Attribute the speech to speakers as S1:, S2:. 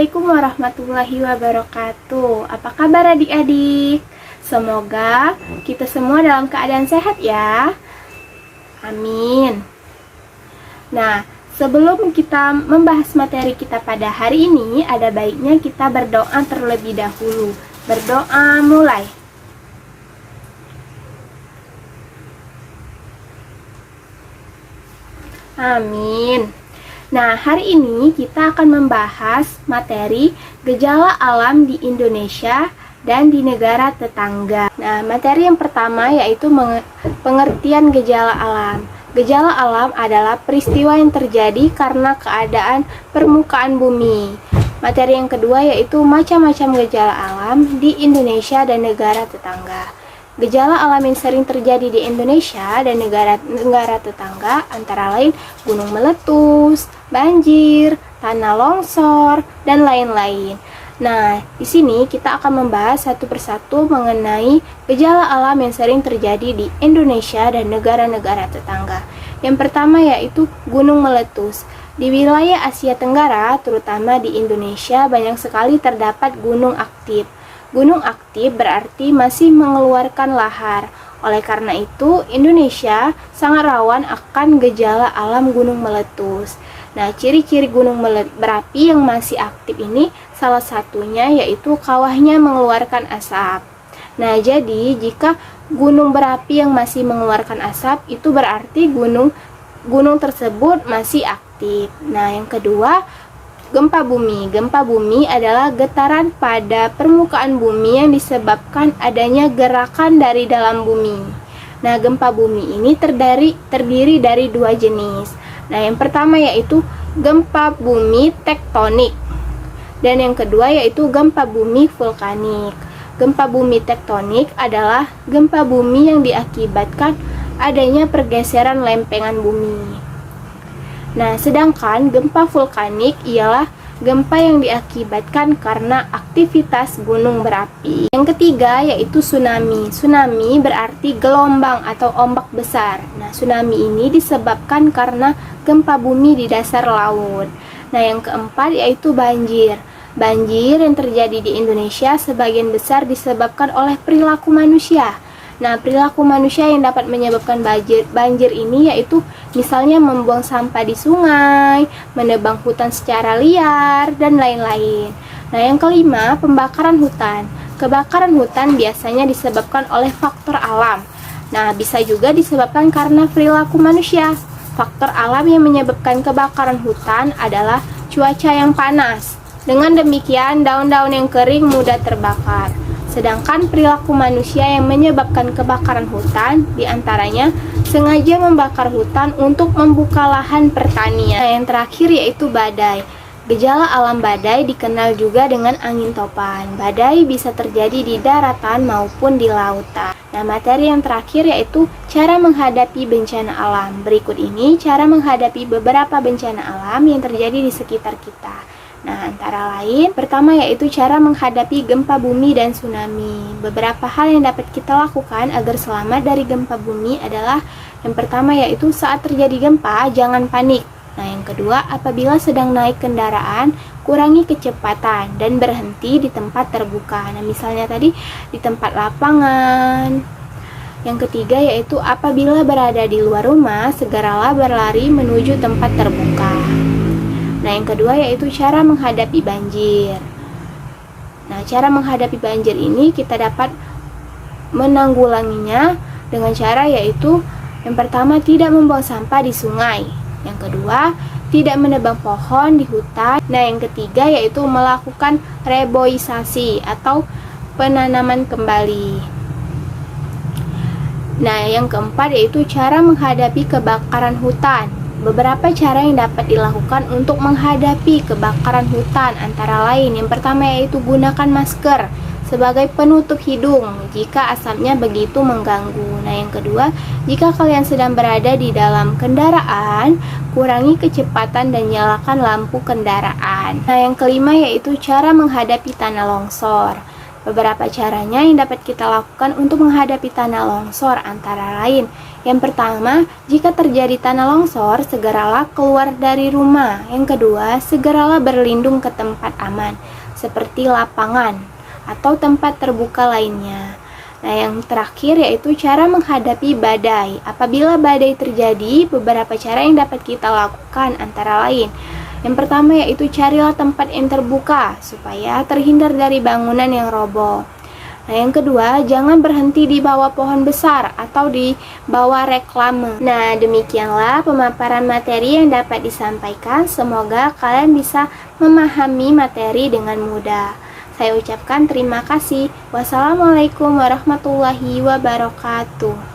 S1: Assalamualaikum warahmatullahi wabarakatuh. Apa kabar adik-adik? Semoga kita semua dalam keadaan sehat ya. Amin. Nah, sebelum kita membahas materi kita pada hari ini, ada baiknya kita berdoa terlebih dahulu. Berdoa mulai. Amin. Nah, hari ini kita akan membahas materi gejala alam di Indonesia dan di negara tetangga. Nah, materi yang pertama yaitu pengertian gejala alam. Gejala alam adalah peristiwa yang terjadi karena keadaan permukaan bumi. Materi yang kedua yaitu macam-macam gejala alam di Indonesia dan negara tetangga. Gejala alam yang sering terjadi di Indonesia dan negara tetangga antara lain gunung meletus, banjir, tanah longsor, dan lain-lain. Nah, di sini kita akan membahas satu persatu mengenai gejala alam yang sering terjadi di Indonesia dan negara-negara tetangga. Yang pertama yaitu gunung meletus. Di wilayah Asia Tenggara, terutama di Indonesia, banyak sekali terdapat gunung aktif. Gunung aktif berarti masih mengeluarkan lahar. Oleh karena itu, Indonesia sangat rawan akan gejala alam gunung meletus. Nah, ciri-ciri gunung berapi yang masih aktif ini salah satunya yaitu kawahnya mengeluarkan asap. Nah, jadi jika gunung berapi yang masih mengeluarkan asap, itu berarti gunung tersebut masih aktif. Nah, yang kedua, gempa bumi. Gempa bumi adalah getaran pada permukaan bumi yang disebabkan adanya gerakan dari dalam bumi. Nah, gempa bumi ini terdiri dari dua jenis. Nah, yang pertama yaitu gempa bumi tektonik. Dan yang kedua yaitu gempa bumi vulkanik. Gempa bumi tektonik adalah gempa bumi yang diakibatkan adanya pergeseran lempengan bumi. Nah, sedangkan gempa vulkanik ialah gempa yang diakibatkan karena aktivitas gunung berapi. Yang ketiga yaitu tsunami. Tsunami berarti gelombang atau ombak besar. Nah, tsunami ini disebabkan karena gempa bumi di dasar laut. Nah, yang keempat yaitu banjir. Banjir yang terjadi di Indonesia sebagian besar disebabkan oleh perilaku manusia. Nah, perilaku manusia yang dapat menyebabkan banjir ini yaitu misalnya membuang sampah di sungai, menebang hutan secara liar, dan lain-lain. Nah, yang kelima, pembakaran hutan. Kebakaran hutan biasanya disebabkan oleh faktor alam. Nah, bisa juga disebabkan karena perilaku manusia. Faktor alam yang menyebabkan kebakaran hutan adalah cuaca yang panas. Dengan demikian, daun-daun yang kering mudah terbakar. Sedangkan perilaku manusia yang menyebabkan kebakaran hutan diantaranya sengaja membakar hutan untuk membuka lahan pertanian. Nah, yang terakhir yaitu badai. Gejala alam badai dikenal juga dengan angin topan. Badai bisa terjadi di daratan maupun di lautan. Nah, materi yang terakhir yaitu cara menghadapi bencana alam. Berikut ini cara menghadapi beberapa bencana alam yang terjadi di sekitar kita. Nah, antara lain, pertama yaitu cara menghadapi gempa bumi dan tsunami. Beberapa hal yang dapat kita lakukan agar selamat dari gempa bumi adalah yang pertama yaitu saat terjadi gempa, jangan panik. Nah, yang kedua, apabila sedang naik kendaraan, kurangi kecepatan dan berhenti di tempat terbuka. Nah, misalnya tadi di tempat lapangan. Yang ketiga yaitu apabila berada di luar rumah, segeralah berlari menuju tempat terbuka. Nah, yang kedua yaitu cara menghadapi banjir. Nah, cara menghadapi banjir ini kita dapat menanggulanginya dengan cara yaitu yang pertama tidak membuang sampah di sungai. Yang kedua, tidak menebang pohon di hutan. Nah, yang ketiga yaitu melakukan reboisasi atau penanaman kembali. Nah, yang keempat yaitu cara menghadapi kebakaran hutan. Beberapa cara yang dapat dilakukan untuk menghadapi kebakaran hutan antara lain yang pertama yaitu gunakan masker sebagai penutup hidung jika asapnya begitu mengganggu. Nah, yang kedua, jika kalian sedang berada di dalam kendaraan, kurangi kecepatan dan nyalakan lampu kendaraan. Nah, yang kelima yaitu cara menghadapi tanah longsor. Beberapa caranya yang dapat kita lakukan untuk menghadapi tanah longsor antara lain Yang pertama, jika terjadi tanah longsor, segeralah keluar dari rumah. Yang kedua, segeralah berlindung ke tempat aman, seperti lapangan atau tempat terbuka lainnya. Nah, yang terakhir yaitu cara menghadapi badai. Apabila badai terjadi, beberapa cara yang dapat kita lakukan antara lain. Yang pertama yaitu carilah tempat yang terbuka, supaya terhindar dari bangunan yang roboh. Nah, yang kedua, jangan berhenti di bawah pohon besar atau di bawah reklame. Nah, demikianlah pemaparan materi yang dapat disampaikan. Semoga kalian bisa memahami materi dengan mudah. Saya ucapkan terima kasih. Wassalamualaikum warahmatullahi wabarakatuh.